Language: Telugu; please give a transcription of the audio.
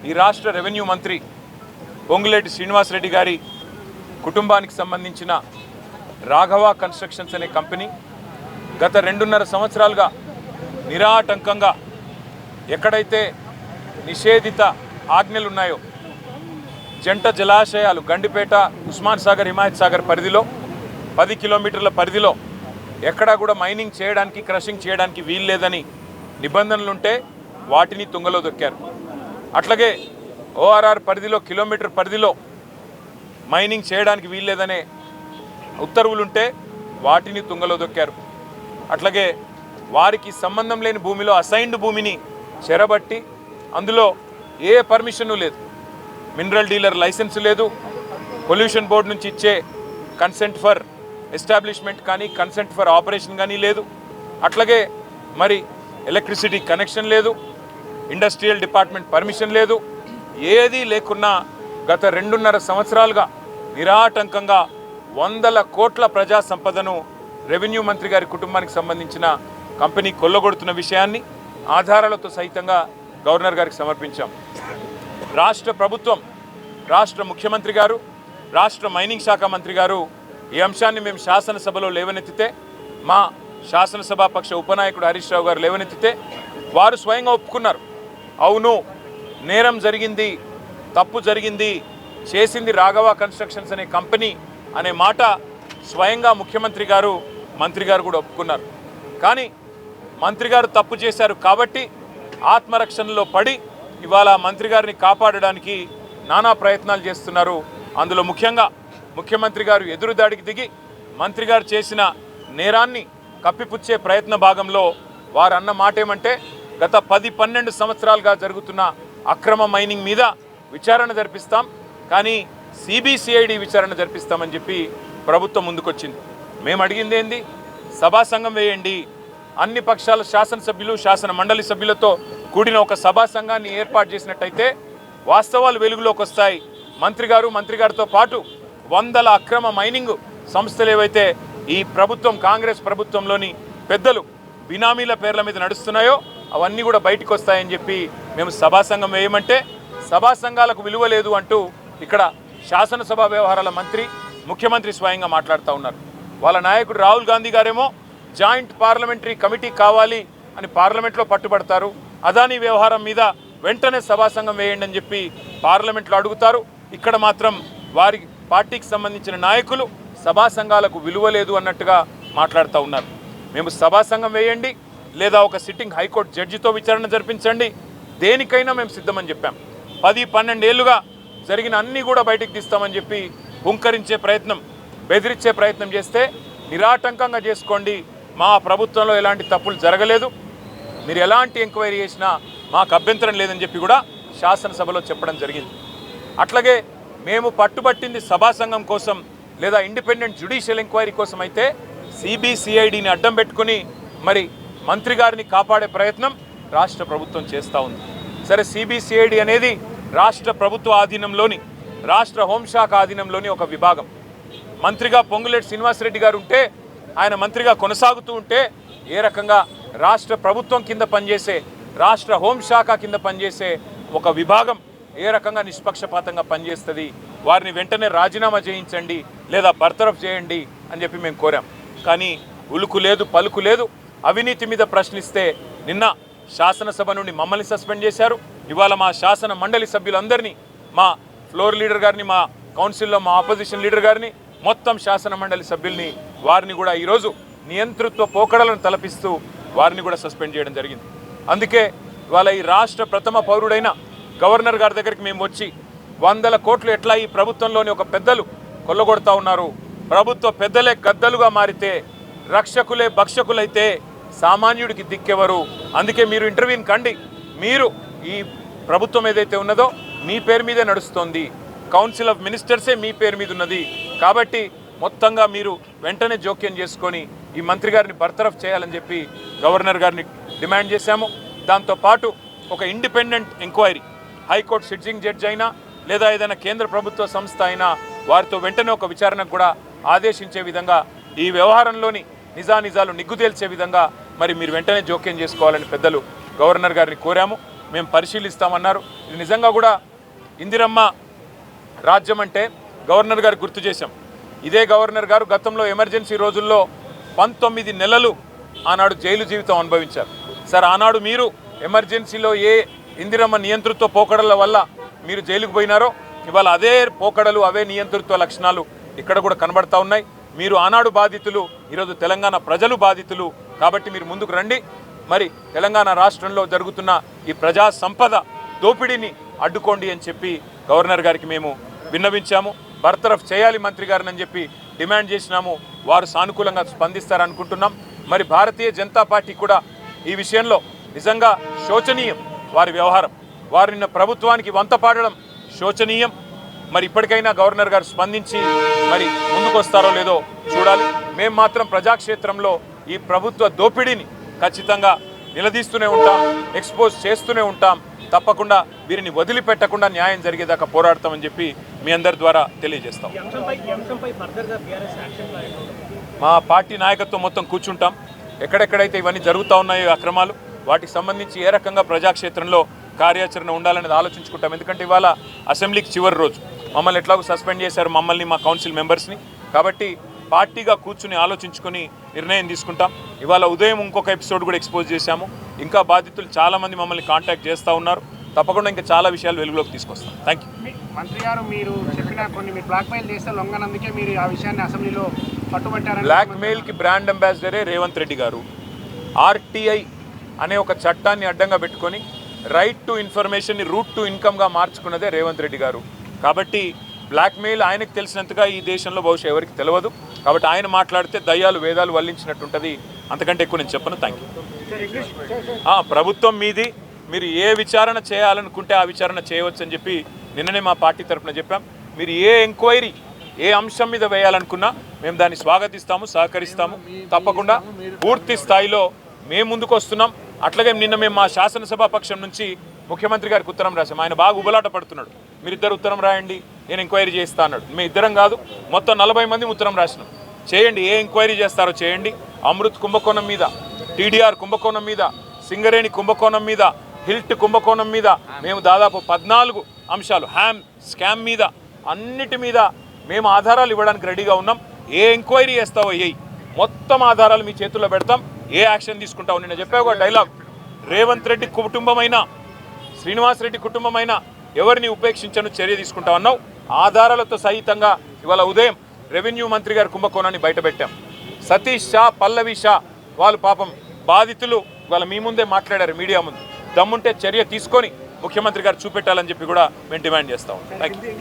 ఈ రాష్ట్ర రెవెన్యూ మంత్రి పొంగులేటి శ్రీనివాసరెడ్డి గారి కుటుంబానికి సంబంధించిన రాఘవ కన్స్ట్రక్షన్స్ అనే కంపెనీ గత 2.5 సంవత్సరాలుగా నిరాటంకంగా ఎక్కడైతే నిషేధిత ఆజ్ఞలు ఉన్నాయో జంట జలాశయాలు గండిపేట ఉస్మాన్ సాగర్ హిమాయత్ సాగర్ పరిధిలో 10 కిలోమీటర్ల పరిధిలో ఎక్కడా కూడా మైనింగ్ చేయడానికి క్రషింగ్ చేయడానికి వీలు లేదని నిబంధనలుంటే వాటిని తుంగలో దొక్కారు. అట్లాగే ఓఆర్ఆర్ పరిధిలో కిలోమీటర్ పరిధిలో మైనింగ్ చేయడానికి వీలు లేదనే ఉత్తర్వులుంటే వాటిని తుంగలో దొక్కారు. అట్లాగే వారికి సంబంధం లేని భూమిలో అసైన్డ్ భూమిని చెరబట్టి అందులో ఏ పర్మిషను లేదు, మినరల్ డీలర్ లైసెన్స్ లేదు, పొల్యూషన్ బోర్డు నుంచి ఇచ్చే కన్సెంట్ ఫర్ ఎస్టాబ్లిష్మెంట్ కానీ కన్సెంట్ ఫర్ ఆపరేషన్ కానీ లేదు. అట్లాగే మరి ఎలక్ట్రిసిటీ కనెక్షన్ లేదు, ఇండస్ట్రియల్ డిపార్ట్మెంట్ పర్మిషన్ లేదు. ఏదీ లేకున్నా గత 2.5 సంవత్సరాలుగా నిరాటంకంగా 100 కోట్ల ప్రజా సంపదను రెవెన్యూ మంత్రి గారి కుటుంబానికి సంబంధించిన కంపెనీ కొల్లగొడుతున్న విషయాన్ని ఆధారాలతో సహితంగా గవర్నర్ గారికి సమర్పించాం. రాష్ట్ర ప్రభుత్వం, రాష్ట్ర ముఖ్యమంత్రి గారు, రాష్ట్ర మైనింగ్ శాఖ మంత్రి గారు ఈ అంశాన్ని మేము శాసనసభలో లేవనెత్తితే, మా శాసనసభాపక్ష ఉపనాయకుడు హరీష్ రావు గారు లేవనెత్తితే వారు స్వయంగా ఒప్పుకున్నారు. అవును, నేరం జరిగింది, తప్పు జరిగింది, చేసింది రాఘవ కన్స్ట్రక్షన్స్ అనే కంపెనీ అనే మాట స్వయంగా ముఖ్యమంత్రి గారు, మంత్రి గారు కూడా ఒప్పుకున్నారు. కానీ మంత్రి గారు తప్పు చేశారు కాబట్టి ఆత్మరక్షణలో పడి ఇవాళ మంత్రి గారిని కాపాడడానికి నానా ప్రయత్నాలు చేస్తున్నారు. అందులో ముఖ్యంగా ముఖ్యమంత్రి గారు ఎదురుదాడికి దిగి మంత్రి గారు చేసిన నేరాన్ని కప్పిపుచ్చే ప్రయత్న భాగంలో వారు అన్న మాట ఏమంటే, గత 10-12 సంవత్సరాలుగా జరుగుతున్న అక్రమ మైనింగ్ మీద విచారణ జరిపిస్తాం, కానీ సిబిసిఐడి విచారణ జరిపిస్తామని చెప్పి ప్రభుత్వం ముందుకొచ్చింది. మేము అడిగింది ఏంది? సభా సంఘం వేయండి, అన్ని పక్షాల శాసనసభ్యులు శాసన మండలి సభ్యులతో కూడిన ఒక సభా సంఘాన్ని ఏర్పాటు చేసినట్టయితే వాస్తవాలు వెలుగులోకి వస్తాయి. మంత్రి గారితో పాటు 100 అక్రమ మైనింగ్ సంస్థలు ఏవైతే ఈ ప్రభుత్వం, కాంగ్రెస్ ప్రభుత్వంలోని పెద్దలు బినామీల పేర్ల మీద నడుస్తున్నాయో అవన్నీ కూడా బయటకు వస్తాయని చెప్పి మేము సభా సంఘం వేయమంటే సభా సంఘాలకు విలువ లేదు అంటూ ఇక్కడ శాసనసభ వ్యవహారాల మంత్రి, ముఖ్యమంత్రి స్వయంగా మాట్లాడుతూ ఉన్నారు. వాళ్ళ నాయకుడు రాహుల్ గాంధీ గారేమో జాయింట్ పార్లమెంటరీ కమిటీ కావాలి అని పార్లమెంట్లో పట్టుబడతారు. అదానీ వ్యవహారం మీద వెంటనే సభా సంఘం వేయండి అని చెప్పి పార్లమెంట్లో అడుగుతారు. ఇక్కడ మాత్రం వారి పార్టీకి సంబంధించిన నాయకులు సభా సంఘాలకు విలువ లేదు అన్నట్టుగా మాట్లాడుతూ ఉన్నారు. మేము సభా సంఘం వేయండి, లేదా ఒక సిట్టింగ్ హైకోర్టు జడ్జితో విచారణ జరిపించండి, దేనికైనా మేము సిద్ధమని చెప్పాం. 10-12 ఏళ్లుగా జరిగిన అన్నీ కూడా బయటికి తీస్తామని చెప్పి హుంకరించే ప్రయత్నం, బెదిరించే ప్రయత్నం చేస్తే నిరాటంకంగా చేసుకోండి, మా ప్రభుత్వంలో ఎలాంటి తప్పులు జరగలేదు, మీరు ఎలాంటి ఎంక్వైరీ చేసినా మాకు అభ్యంతరం లేదని చెప్పి కూడా శాసనసభలో చెప్పడం జరిగింది. అట్లాగే మేము పట్టుబట్టింది సభా సంఘం కోసం లేదా ఇండిపెండెంట్ జ్యుడిషియల్ ఎంక్వైరీ కోసం అయితే సిబిసిఐడిని అడ్డం పెట్టుకుని మరి మంత్రి గారిని కాపాడే ప్రయత్నం రాష్ట్ర ప్రభుత్వం చేస్తూ ఉంది. సరే, సిబిసిఐడి అనేది రాష్ట్ర ప్రభుత్వ ఆధీనంలోని, రాష్ట్ర హోంశాఖ ఆధీనంలోని ఒక విభాగం. మంత్రిగా పొంగులేటి శ్రీనివాసరెడ్డి గారు ఉంటే, ఆయన మంత్రిగా కొనసాగుతూ ఉంటే ఏ రకంగా రాష్ట్ర ప్రభుత్వం కింద పనిచేసే, రాష్ట్ర హోంశాఖ కింద పనిచేసే ఒక విభాగం ఏ రకంగా నిష్పక్షపాతంగా పనిచేస్తుంది, వారిని వెంటనే రాజీనామా చేయించండి లేదా బర్తరఫ్ చేయండి అని చెప్పి మేము కోరాం. కానీ ఉలుకు లేదు, పలుకు లేదు. అవినీతి మీద ప్రశ్నిస్తే నిన్న శాసనసభ నుండి మమ్మల్ని సస్పెండ్ చేశారు. ఇవాళ మా శాసన మండలి సభ్యులందరినీ, మా ఫ్లోర్ లీడర్ గారిని, మా కౌన్సిల్లో మా ఆపోజిషన్ లీడర్ గారిని, మొత్తం శాసన మండలి సభ్యుల్ని, వారిని కూడా ఈరోజు నియంతృత్వ పోకడలను తలపిస్తూ వారిని కూడా సస్పెండ్ చేయడం జరిగింది. అందుకే ఇవాళ ఈ రాష్ట్ర ప్రథమ పౌరుడైన గవర్నర్ గారి దగ్గరికి మేము వచ్చి 100 కోట్లు ఎట్లా ఈ ప్రభుత్వంలోని ఒక పెద్దలు కొల్లగొడతా ఉన్నారు, ప్రభుత్వ పెద్దలే గద్దలుగా మారితే, రక్షకులే భక్షకులైతే సామాన్యుడికి దిక్కెవరు, అందుకే మీరు ఇంటర్వ్యూని కండి, మీరు ఈ ప్రభుత్వం ఏదైతే ఉన్నదో మీ పేరు మీదే నడుస్తోంది, కౌన్సిల్ ఆఫ్ మినిస్టర్సే మీ పేరు మీద ఉన్నది, కాబట్టి మొత్తంగా మీరు వెంటనే జోక్యం చేసుకొని ఈ మంత్రి గారిని బర్తరఫ్ చేయాలని చెప్పి గవర్నర్ గారిని డిమాండ్ చేశాము. దాంతోపాటు ఒక independent enquiry, high court sitting judge అయినా లేదా ఏదైనా కేంద్ర ప్రభుత్వ సంస్థ అయినా వారితో వెంటనే ఒక విచారణకు కూడా ఆదేశించే విధంగా, ఈ వ్యవహారంలోని నిజానిజాలు నిగ్గు తేల్చే విధంగా మరి మీరు వెంటనే జోక్యం చేసుకోవాలని పెద్దలు గవర్నర్ గారిని కోరాము. మేము పరిశీలిస్తామన్నారు. ఇది నిజంగా కూడా ఇందిరమ్మ రాజ్యం అంటే గవర్నర్ గారు గుర్తు చేశాం. ఇదే గవర్నర్ గారు గతంలో ఎమర్జెన్సీ రోజుల్లో 19 నెలలు ఆనాడు జైలు జీవితం అనుభవించారు. సార్ ఆనాడు మీరు ఎమర్జెన్సీలో ఏ ఇందిరమ్మ నియంతృత్వ పోకడల వల్ల మీరు జైలుకు పోయినారో ఇవాళ అదే పోకడలు అవే నియంతృత్వ లక్షణాలు ఇక్కడ కూడా కనబడతా ఉన్నాయి. మీరు ఆనాడు బాధితులు, ఈరోజు తెలంగాణ ప్రజలు బాధితులు. కాబట్టి మీరు ముందుకు రండి. మరి తెలంగాణ రాష్ట్రంలో జరుగుతున్న ఈ ప్రజా సంపద దోపిడీని అడ్డుకోండి అని చెప్పి గవర్నర్ గారికి మేము విన్నవించాము. బర్తరఫ్ చేయాలి మంత్రి గారిని అని చెప్పి డిమాండ్ చేసినాము. వారు సానుకూలంగా స్పందిస్తారనుకుంటున్నాం. మరి భారతీయ జనతా పార్టీ కూడా ఈ విషయంలో నిజంగా శోచనీయం వారి వ్యవహారం. వారు నిన్న ప్రభుత్వానికి వంత పాడడం శోచనీయం. మరి ఇప్పటికైనా గవర్నర్ గారు స్పందించి మరి ముందుకు వస్తారో లేదో చూడాలి. మేము మాత్రం ప్రజాక్షేత్రంలో ఈ ప్రభుత్వ దోపిడీని ఖచ్చితంగా నిలదీస్తూనే ఉంటాం, ఎక్స్పోజ్ చేస్తూనే ఉంటాం. తప్పకుండా వీరిని వదిలిపెట్టకుండా న్యాయం జరిగేదాకా పోరాడతామని చెప్పి మీ అందరి ద్వారా తెలియజేస్తాం. మా పార్టీ నాయకత్వం మొత్తం కూర్చుంటాం. ఎక్కడెక్కడైతే ఇవన్నీ జరుగుతూ ఉన్నాయో అక్రమాలు, వాటికి సంబంధించి ఏ రకంగా ప్రజాక్షేత్రంలో కార్యాచరణ ఉండాలనేది ఆలోచించుకుంటాం. ఎందుకంటే ఇవాళ అసెంబ్లీకి చివరి రోజు, మమ్మల్ని ఎట్లాగో సస్పెండ్ చేశారు, మమ్మల్ని మా కౌన్సిల్ మెంబర్స్ని. కాబట్టి పార్టీగా కూర్చుని ఆలోచించుకొని నిర్ణయం తీసుకుంటాం. ఇవాళ ఉదయం ఇంకొక ఎపిసోడ్ కూడా ఎక్స్పోజ్ చేశాము. ఇంకా బాధితులు చాలామంది మమ్మల్ని కాంటాక్ట్ చేస్తూ ఉన్నారు. తప్పకుండా ఇంకా చాలా విషయాలు వెలుగులోకి తీసుకొస్తాం. Thank you. మంత్రి గారు, మీరు చెప్పిన కొన్ని మీరు బ్లాక్మెయిల్ చేస్తే లొంగనందుకే మీరు ఆ విషయాన్ని అసెంబ్లీలో పట్టుబట్టారు. బ్లాక్మెయిల్కి బ్రాండ్ అంబాసిడరే రేవంత్ రెడ్డి గారు. ఆర్టీఐ అనే ఒక చట్టాన్ని అడ్డంగా పెట్టుకొని రైట్ టు ఇన్ఫర్మేషన్ని రూట్ టు ఇన్కమ్గా మార్చుకున్నదే రేవంత్ రెడ్డి గారు. కాబట్టి బ్లాక్మెయిల్ ఆయనకు తెలిసినంతగా ఈ దేశంలో బహుశా ఎవరికి తెలియదు. కాబట్టి ఆయన మాట్లాడితే దయ్యాలు వేదాలు వల్లించినట్టుంటుంది. అంతకంటే ఎక్కువ నేను చెప్పను. Thank you. ప్రభుత్వం మీది, మీరు ఏ విచారణ చేయాలనుకుంటే ఆ విచారణ చేయవచ్చని చెప్పి నిన్ననే మా పార్టీ తరఫున చెప్పాం. మీరు ఏ ఎంక్వైరీ ఏ అంశం మీద వేయాలనుకున్నా మేము దాన్ని స్వాగతిస్తాము, సహకరిస్తాము. తప్పకుండా పూర్తి స్థాయిలో మేము ముందుకు వస్తున్నాం. అట్లాగే నిన్న మేము మా శాసనసభ పక్షం నుంచి ముఖ్యమంత్రి గారికి ఉత్తరం రాసాం. ఆయన బాగా ఉబలాట పడుతున్నాడు. మీరిద్దరు ఉత్తరం రాయండి, నేను ఎంక్వైరీ చేస్తా అన్నాడు. మేము ఇద్దరం కాదు, మొత్తం 40 మంది ఉత్తరం రాసినాం. చేయండి, ఏ ఎంక్వైరీ చేస్తారో చేయండి. అమృత్ కుంభకోణం మీద, టీడీఆర్ కుంభకోణం మీద, సింగరేణి కుంభకోణం మీద, హిల్ట్ కుంభకోణం మీద మేము దాదాపు 14 అంశాలు, హ్యామ్ స్కామ్ మీద, అన్నిటి మీద మేము ఆధారాలు ఇవ్వడానికి రెడీగా ఉన్నాం. ఏ ఎంక్వైరీ చేస్తావో వేయి, మొత్తం ఆధారాలు మీ చేతుల్లో పెడతాం. ఏ యాక్షన్ తీసుకుంటావు? నిన్న చెప్పావు ఒక డైలాగ్, రేవంత్ రెడ్డి కుటుంబమైనా శ్రీనివాసరెడ్డి కుటుంబమైనా ఎవరిని ఉపేక్షించను, చర్య తీసుకుంటావు అన్నావు. ఆధారాలతో సహితంగా ఇవాళ ఉదయం రెవెన్యూ మంత్రి గారి కుంభకోణాన్ని బయటపెట్టాం. సతీష్ షా, పల్లవి షా వాళ్ళు పాపం బాధితులు ఇవాళ మీ ముందే మాట్లాడారు మీడియా ముందు. దమ్ముంటే చర్య తీసుకొని ముఖ్యమంత్రి గారు చూపెట్టాలని చెప్పి కూడా మేము డిమాండ్ చేస్తాం. Thank you.